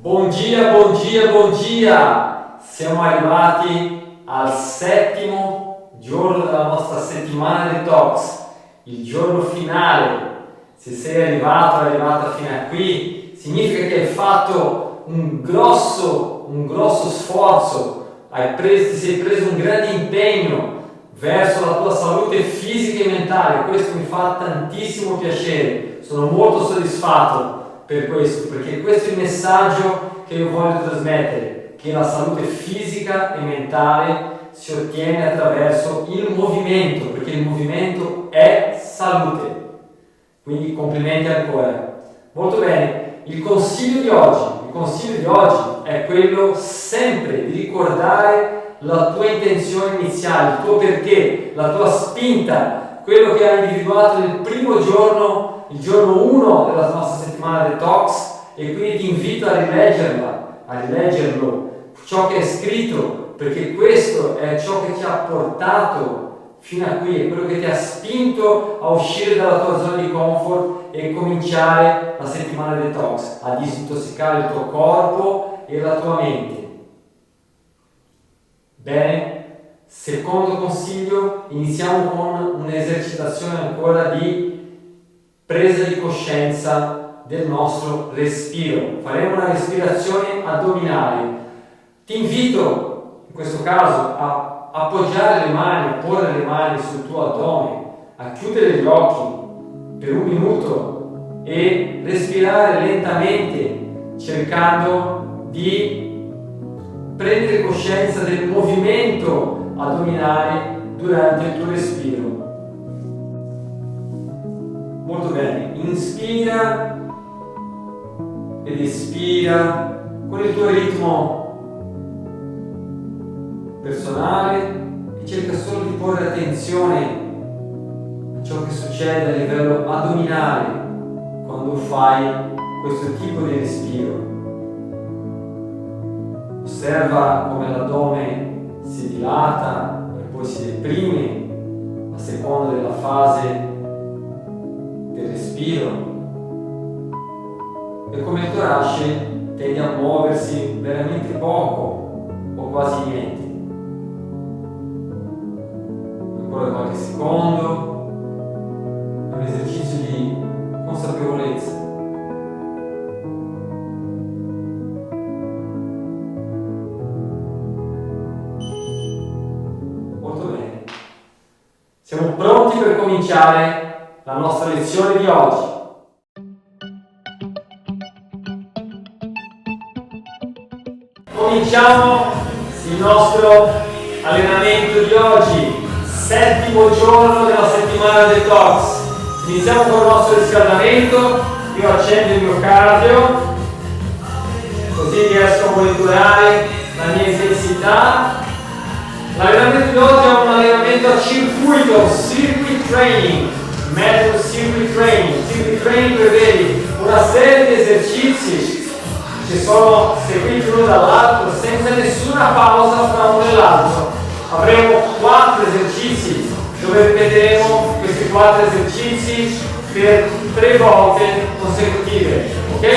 Bom dia, bom dia, bom dia! Siamo arrivati al settimo giorno della nostra settimana detox, il giorno finale. Se sei arrivata fino a qui, significa che hai fatto un grosso sforzo, ti sei preso un grande impegno verso la tua salute fisica e mentale. Questo mi fa tantissimo piacere, sono molto soddisfatto per questo, perché questo è il messaggio che io voglio trasmettere, che la salute fisica e mentale si ottiene attraverso il movimento, perché il movimento è salute. Quindi complimenti ancora. Molto bene, il consiglio di oggi è quello sempre di ricordare la tua intenzione iniziale, il tuo perché, la tua spinta, quello che hai individuato nel primo giorno, il giorno 1 della nostra settimana detox, e quindi ti invito a rileggerlo, ciò che è scritto, perché questo è ciò che ti ha portato fino a qui, è quello che ti ha spinto a uscire dalla tua zona di comfort e cominciare la settimana detox, a disintossicare il tuo corpo e la tua mente. Bene, secondo consiglio, iniziamo con un'esercitazione ancora di presa di coscienza del nostro respiro. Faremo una respirazione addominale. Ti invito in questo caso a appoggiare le mani, a porre le mani sul tuo addome, a chiudere gli occhi per 1 minuto e respirare lentamente, cercando di prendere coscienza del movimento addominale durante il tuo respiro. Molto bene, inspira ed espira con il tuo ritmo personale e cerca solo di porre attenzione a ciò che succede a livello addominale quando fai questo tipo di respiro. Osserva come l'addome si dilata e poi si deprime a seconda della fase del respiro, e come il torace tende a muoversi veramente poco o quasi niente. Ancora qualche secondo, è un esercizio di consapevolezza. Molto bene, siamo pronti per cominciare la nostra lezione di oggi. Cominciamo il nostro allenamento di oggi, settimo giorno della settimana detox. Iniziamo con il nostro riscaldamento. Io accendo il mio cardio, così riesco a monitorare la mia intensità. L'allenamento di oggi è un allenamento a circuito, circuit training. Metodo circuit training. Circuit training prevede una serie di esercizi che sono seguiti l'uno dall'altro senza nessuna pausa fra uno e l'altro. Avremo 4 esercizi dove ripeteremo questi 4 esercizi per 3 volte consecutive. Ok?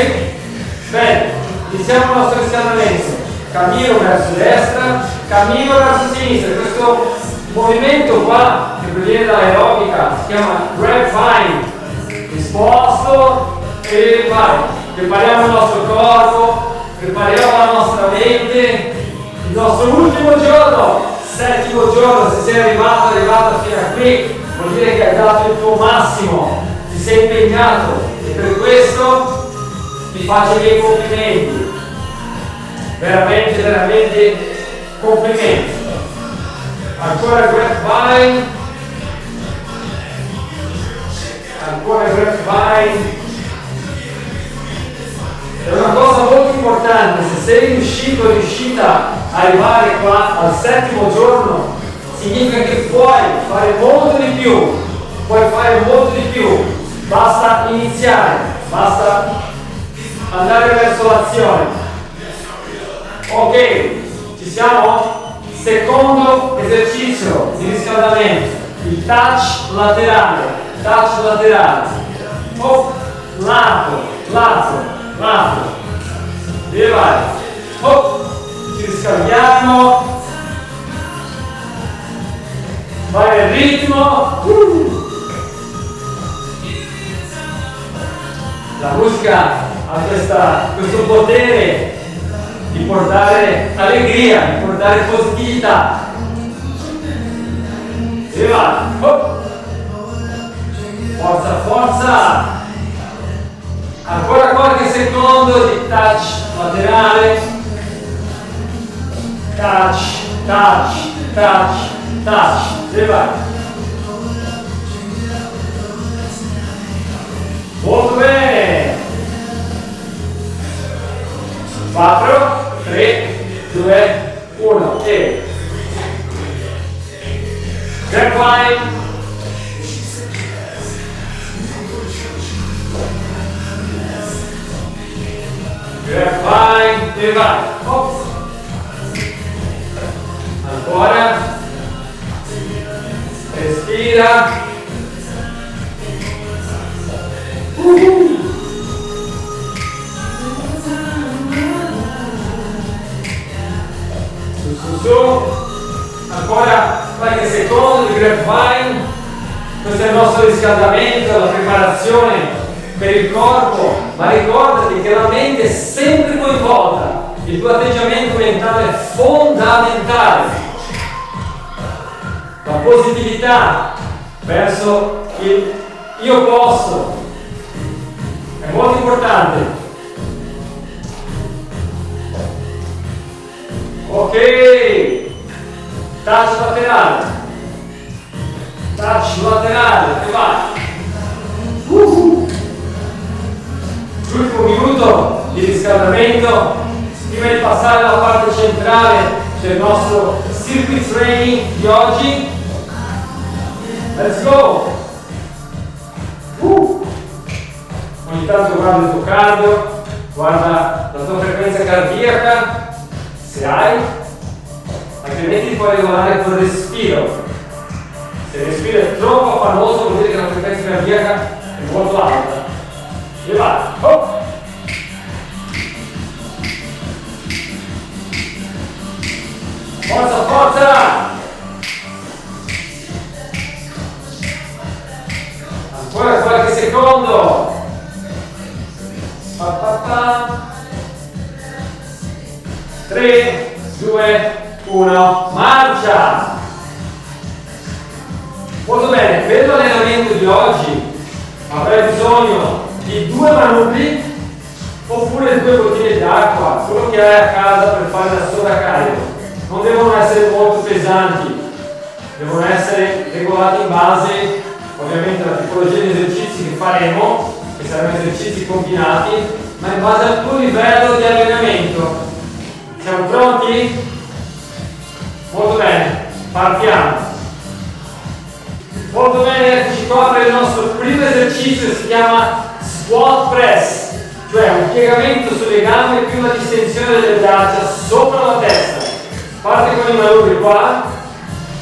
Bene, iniziamo il nostro riscaldamento. Cammino verso destra, cammino verso sinistra. Questo movimento qua che proviene dall'aerobica si chiama grapevine. Disposto e vai. Prepariamo il nostro corpo, prepariamo la nostra mente. Il nostro ultimo giorno, settimo giorno. Se sei arrivata fino a qui, vuol dire che hai dato il tuo massimo, ti sei impegnato, e per questo ti faccio i miei complimenti. Veramente complimenti. Ancora grapevine, ancora grapevine. È una cosa molto importante, se sei riuscita a arrivare qua al settimo giorno, significa che puoi fare molto di più, basta iniziare, basta andare verso l'azione. Ok, ci siamo? Secondo esercizio di riscaldamento, il touch laterale, lato, e vai, oh, ci riscaldiamo, vai al ritmo. La musica ha questo potere di portare allegria, di portare positività. E va, oh. Forza, forza. Ancora qualche secondo di touch laterale. Touch, touch, touch, touch. E vai. Molto bene. 4, 3, 2, 1 e grapevine, grapevine e vai, ops. Ancora, respira, su, ancora qualche secondo di grapevine. Questo è il nostro riscaldamento, la preparazione per il corpo, ma ricordati che la mente è sempre coinvolta, il tuo atteggiamento mentale è fondamentale, la positività verso il io posso è molto importante. Ok, touch laterale, e vai. L'ultimo minuto di riscaldamento prima di passare alla parte centrale del nostro circuit training di oggi. Let's go. Ogni tanto guarda il tuo cardio, guarda la tua frequenza cardiaca se hai, altrimenti puoi regolare col respiro. Se il respiro è troppo affannoso vuol dire che la frequenza cardiaca è molto alta. E vai, oh. Forza, forza! Ancora qualche secondo. 3, 2, 1, marcia! Molto bene, per l'allenamento di oggi avrai bisogno di 2 manubri oppure 2 bottiglie d'acqua, quello che hai a casa per fare la soda carico. Non devono essere molto pesanti, devono essere regolati in base ovviamente alla tipologia di esercizi che faremo, che saranno esercizi combinati, ma in base al tuo livello di allenamento. Siamo pronti? Molto bene, partiamo. Molto bene, eccoci qua per il nostro primo esercizio, si chiama squat press, cioè un piegamento sulle gambe più la distensione delle braccia sopra la testa. Parte con i manubri qua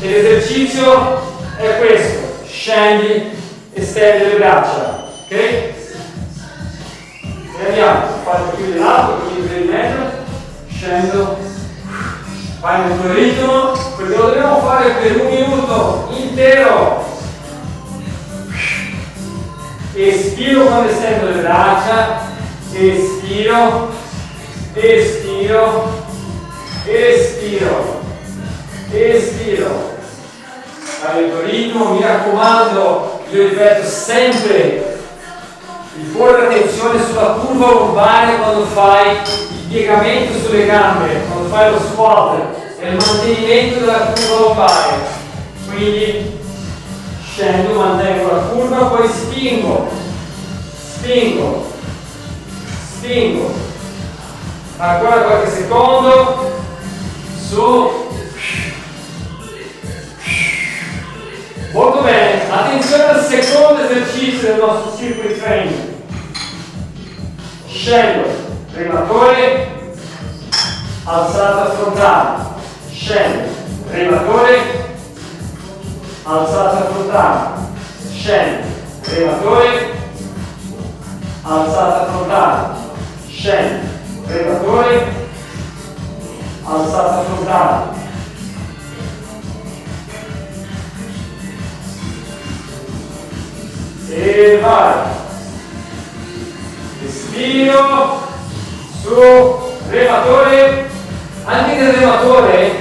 e l'esercizio è questo: scendi e stendi le braccia, ok? E andiamo, fate più di lato, quindi per il mezzo, scendo, vai nel tuo ritmo, perché lo dobbiamo fare per 1 minuto intero. Espiro quando estendo le braccia, espiro, espiro, espiro, espiro. Fai il tuo ritmo, mi raccomando, io ripeto sempre di porre attenzione sulla curva lombare quando fai il piegamento sulle gambe, quando fai lo squat, è il mantenimento della curva lombare. Quindi scendo, mantengo la curva, poi spingo, spingo, spingo. Ancora qualche secondo, su. Molto bene, attenzione al secondo esercizio del nostro circuit training. Scendo, rematore, alzata frontale, scendo, rematore, alzata frontale, scendo, rematore, alzata frontale, scendo, rematore, alzata frontale. E vai. Respiro su rematore. Anche nel rematore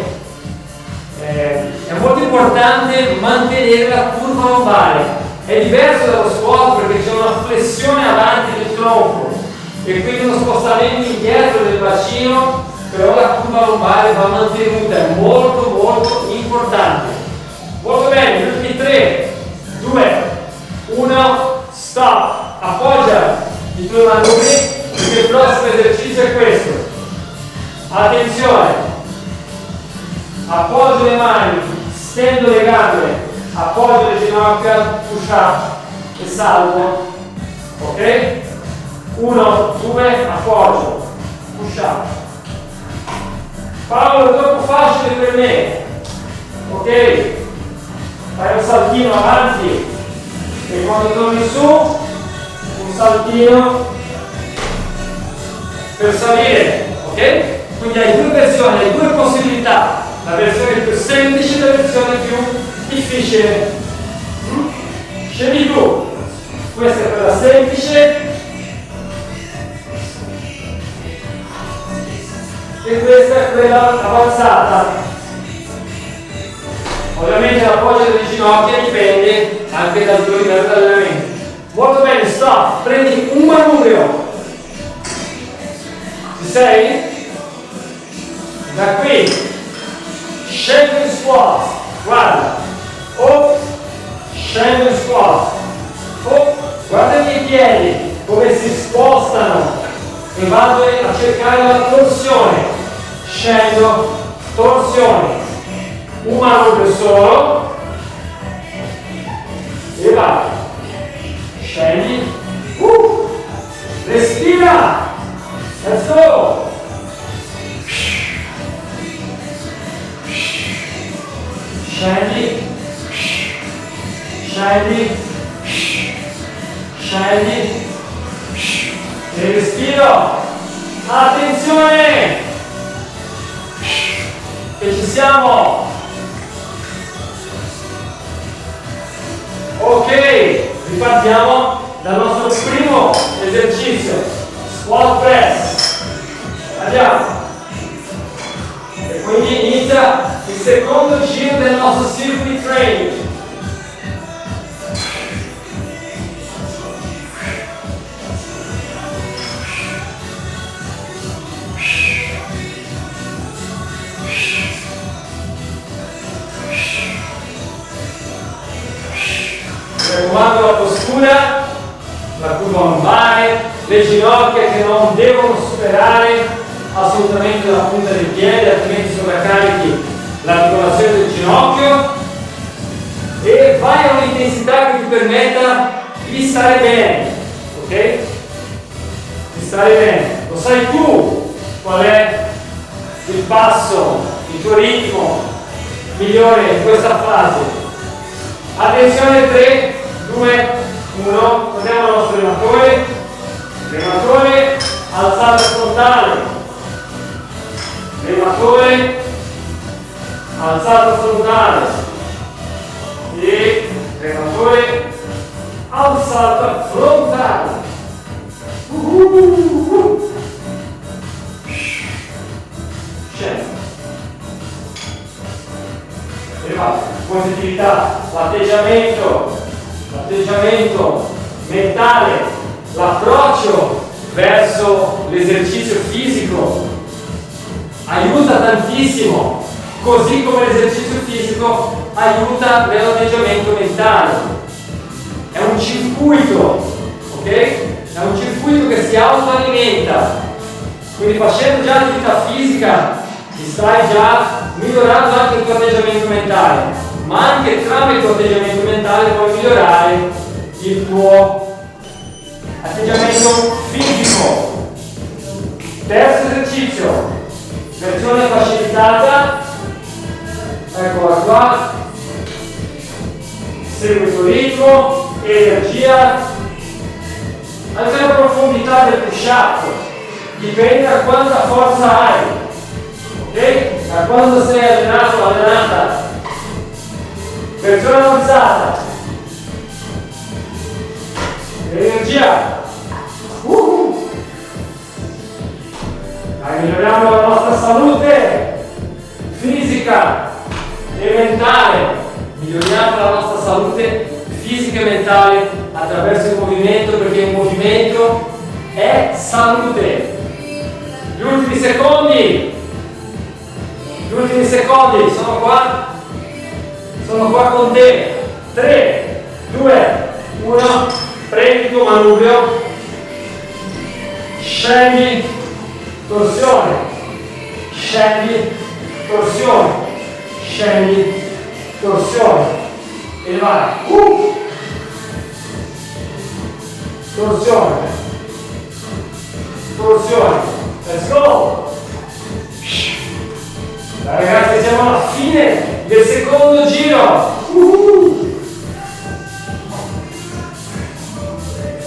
è molto importante mantenere la curva lombare. È diverso dallo squat perché c'è una flessione avanti del tronco e quindi uno spostamento indietro del bacino, però la curva lombare va mantenuta, è molto molto importante. Molto bene, gli ultimi 3, 2, 1, stop. Appoggia i tuoi manubri perché il prossimo esercizio è questo. Attenzione, appoggio le mani, stendo le gambe, appoggio le ginocchia, push up e salgo. Ok? 1, 2, appoggio, push up. Paolo, è troppo facile per me. Ok? Fai un saltino avanti e quando torni su, un saltino per salire. Ok? Quindi hai due versioni, hai due possibilità, la versione più semplice e la versione più difficile. Scegli tu, questa è quella semplice e questa è quella avanzata. Ovviamente l'appoggio delle ginocchia dipende anche dal tuo livello di allenamento. Molto bene, stop, prendi un manubrio. Ci sei? Da qui scendo in squat, guarda, scendo in squat, guarda i miei piedi come si spostano e vado a cercare la torsione, scendo, torsione, un manubrio solo e vai, scendi, respira, let's go. Scendi, scendi, scendi e respiro. Attenzione! Che ci siamo! Ok, ripartiamo dal nostro primo esercizio, squat press. Andiamo! E quindi inizia il secondo giro del nostro circuit training. Raccomando la postura, la curva lombare, le ginocchia che non devono superare assolutamente la punta del piede, altrimenti sovraccarichi l'articolazione del ginocchio e vai a un'intensità che ti permetta di stare bene, ok? Di stare bene. Lo sai tu qual è il passo, il tuo ritmo migliore in questa fase. Attenzione, 3, 2, 1, torniamo al nostro rematore, alzata frontale. Rematore, alzata frontale e rematore, alzata frontale. Scendo. E basta. Positività, l'atteggiamento mentale, l'approccio verso l'esercizio fisico aiuta tantissimo, così come l'esercizio fisico aiuta nell'atteggiamento mentale. È un circuito, ok? È un circuito che si autoalimenta. Quindi facendo già attività fisica ti stai già migliorando anche il tuo atteggiamento mentale, ma anche tramite il tuo atteggiamento mentale puoi migliorare il tuo atteggiamento fisico. Terzo esercizio, versione facilitata, eccola qua, segui il tuo ritmo, energia, anche la profondità del push up, dipende da quanta forza hai, ok? Da quando sei allenato o allenata. Versione avanzata. Energia. Dai, miglioriamo la nostra salute fisica e mentale. Miglioriamo la nostra salute fisica e mentale attraverso il movimento, perché il movimento è salute. Gli ultimi secondi sono qua con te. 3, 2, 1, prendi il tuo manubrio, scendi, torsione, scendi, torsione, scendi, torsione e vai. Torsione, torsione, let's go. Dai ragazzi, siamo alla fine del secondo giro.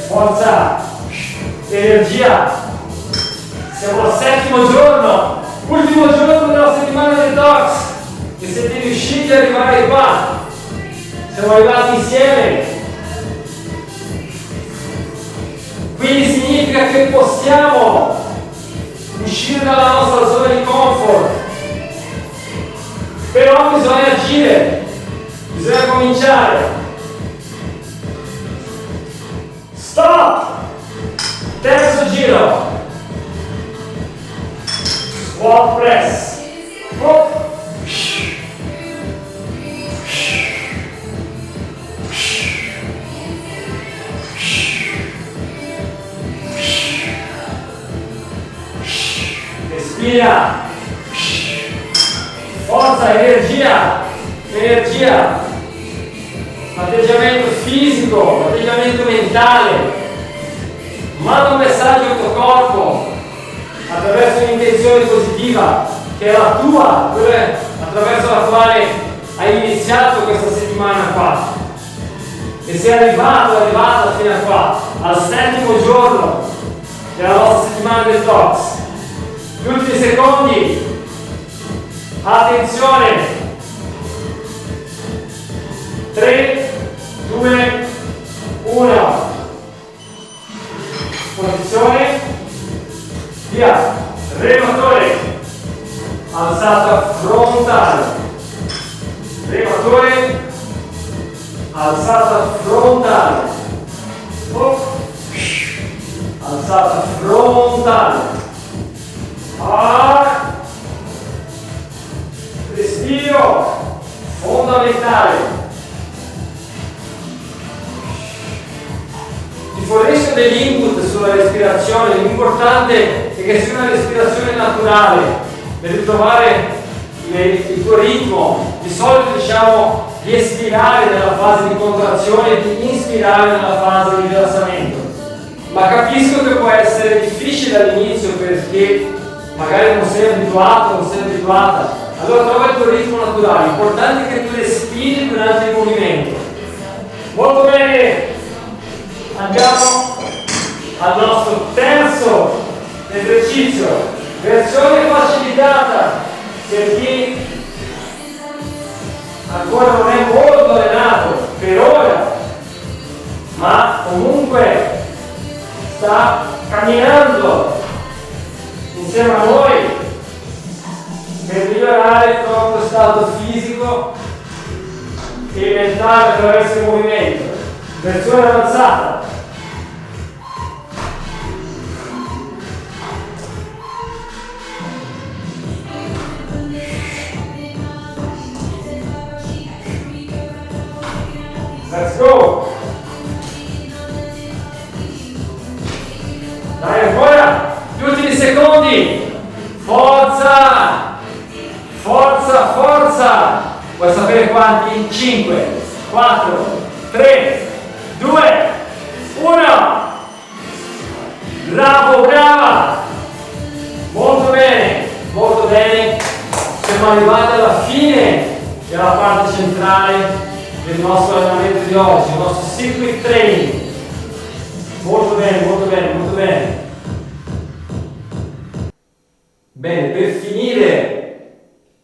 Forza, energia. Siamo al settimo giorno, ultimo giorno della settimana detox. E siete riusciti ad arrivare qua. Siamo arrivati insieme. Quindi significa che possiamo uscire dalla nostra zona di comfort. Però bisogna agire, bisogna cominciare. Stop! Terzo giro. Squat press. Hop. Respira. Forza, energia, energia, atteggiamento fisico, atteggiamento mentale, manda un messaggio al tuo corpo attraverso un'intenzione positiva che è la tua, quella attraverso la quale hai iniziato questa settimana qua e sei arrivata fino a qua, al settimo giorno della nostra settimana del detox. Gli ultimi secondi. Attenzione! 3, 2, 1. Posizione. Via. Rematore. Alzata frontale. Rematore. Alzata frontale. Alzata frontale. Respiro fondamentale. Ti fornisco degli input sulla respirazione. L'importante è che sia una respirazione naturale per ritrovare il tuo ritmo. Di solito diciamo di espirare nella fase di contrazione e di inspirare nella fase di rilassamento, ma capisco che può essere difficile all'inizio perché magari non sei abituato, non sei abituata. Allora trova il tuo ritmo naturale, l'importante è che tu respiri durante il movimento. Molto bene, andiamo al nostro terzo esercizio, versione facilitata per chi ancora non è molto allenato per ora, ma comunque sta camminando insieme a noi per migliorare il proprio stato fisico e mentale attraverso il movimento. Versione avanzata. Let's go! Dai ancora! Gli ultimi secondi! Forza! Forza, forza! Vuoi sapere quanti? 5, 4, 3, 2, 1! Bravo, brava! Molto bene, molto bene! Siamo arrivati alla fine della parte centrale del nostro allenamento di oggi, il nostro circuit training. Molto bene, molto bene, molto bene. Bene, per finire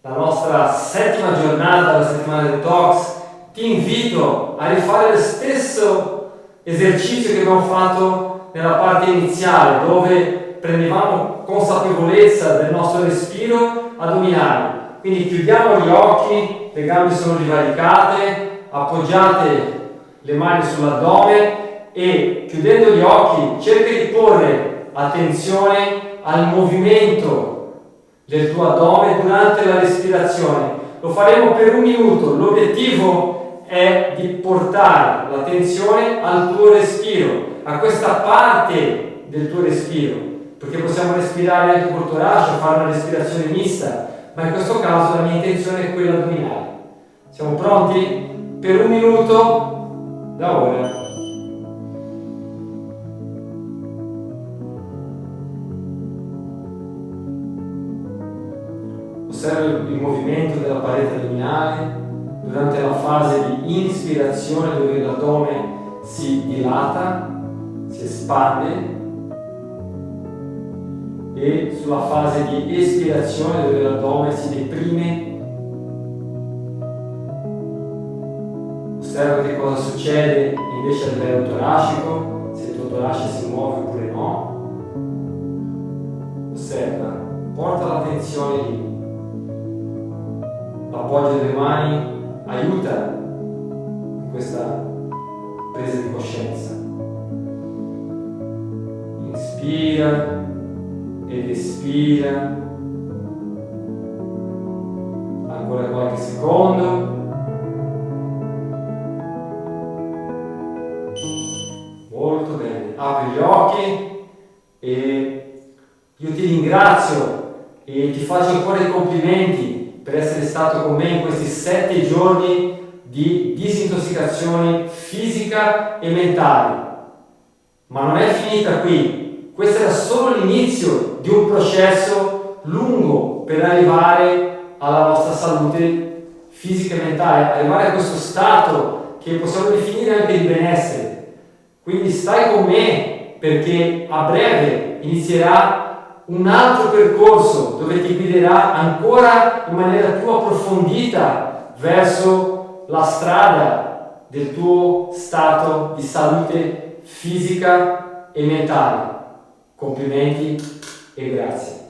la nostra settima giornata, la settimana detox, ti invito a rifare lo stesso esercizio che abbiamo fatto nella parte iniziale, dove prendevamo consapevolezza del nostro respiro addominale. Quindi chiudiamo gli occhi, le gambe sono divaricate, appoggiate le mani sull'addome e chiudendo gli occhi cerca di porre attenzione al movimento del tuo addome durante la respirazione. Lo faremo per 1 minuto. L'obiettivo è di portare l'attenzione al tuo respiro, a questa parte del tuo respiro, perché possiamo respirare anche col torace, fare una respirazione mista, ma in questo caso la mia intenzione è quella addominale. Siamo pronti? Per 1 minuto da ora. Osserva il movimento della parete addominale durante la fase di inspirazione, dove l'addome si dilata, si espande, e sulla fase di espirazione, dove l'addome si deprime. Osserva che cosa succede invece a livello toracico, se il tuo torace si muove oppure no. Osserva, porta l'attenzione lì. L'appoggio delle mani aiuta in questa presa di coscienza. Inspira ed espira. Ancora qualche secondo. Molto bene. Apri gli occhi e io ti ringrazio e ti faccio ancora i complimenti per essere stato con me in questi 7 giorni di disintossicazione fisica e mentale. Ma non è finita qui. Questo era solo l'inizio di un processo lungo per arrivare alla nostra salute fisica e mentale, arrivare a questo stato che possiamo definire anche di benessere. Quindi stai con me, perché a breve inizierà un altro percorso dove ti guiderà ancora in maniera più approfondita verso la strada del tuo stato di salute fisica e mentale. Complimenti e grazie.